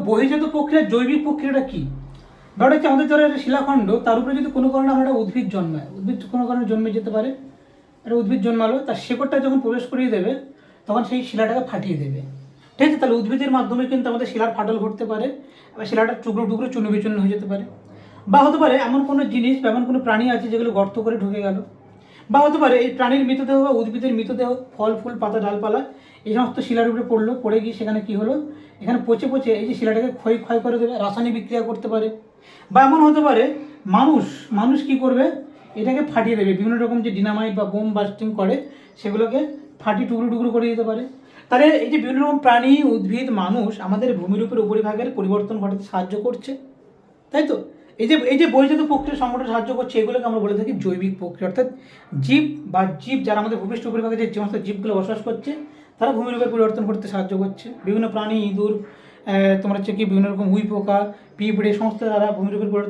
বহির্জাত প্রক্রিয়া জৈবিক প্রক্রিয়াটা কী? ব্যাপারটা হচ্ছে আমাদের ধরো একটা শিলাখণ্ড, তার উপরে যদি কোনো কারণে আমরা একটা উদ্ভিদ জন্মায়, উদ্ভিদ কোনো কারণে জন্মে যেতে পারে, একটা উদ্ভিদ জন্মালো, তার শেকড়টা যখন প্রবেশ করিয়ে দেবে তখন সেই শিলাটাকে ফাটিয়ে দেবে। ঠিক আছে, তাহলে উদ্ভিদের মাধ্যমে কিন্তু আমাদের শিলার ফাটল ঘটতে পারে, এবার শিলাটা টুকরো টুকরো চূর্ণ বিচূর্ণ হয়ে যেতে পারে। বা হতে পারে এমন কোনো জিনিস বা এমন কোনো প্রাণী আছে যেগুলো গর্ত করে ঢুকে গেল, বা হতে পারে এই প্রাণীর মৃতদেহ বা উদ্ভিদের মৃতদেহ, ফল ফুল পাতা ডালপালা এই সমস্ত শিলার উপরে পড়লো, পড়ে গিয়ে সেখানে কী হলো, এখানে পচে পচে এই যে শিলাটাকে ক্ষয় করে দেবে, রাসায়নিক বিক্রিয়া করতে পারে। বা এমন হতে পারে মানুষ কী করবে, এটাকে ফাটিয়ে দেবে, বিভিন্ন রকম যে ডিনামাইট বা বোম বাস্টিং করে সেগুলোকে ফাটিয়ে টুকরো টুকরো করে দিতে পারে। তাহলে এই যে বিভিন্ন রকম প্রাণী, উদ্ভিদ, মানুষ আমাদের ভূমিরূপের উপরিভাগের পরিবর্তন ঘটাতে সাহায্য করছে, তাই তো? এই যে বহির্জাত প্রক্রিয়া সংগঠন সাহায্য করছে, এগুলোকে আমরা বলে থাকি জৈবিক প্রক্রিয়া। অর্থাৎ জীব যারা আমাদের ভূপৃষ্ঠ উপরিভাগে যে সমস্ত জীবগুলো বসবাস করছে তারা ভূমিরূপের পরিবর্তন করতে সাহায্য করছে। বিভিন্ন প্রাণী, ইঁদুর, তোমার হচ্ছে কি বিভিন্ন রকম উই পোকা, পিঁপড়ে, সমস্ত তারা ভূমিরূপের পরিবর্তন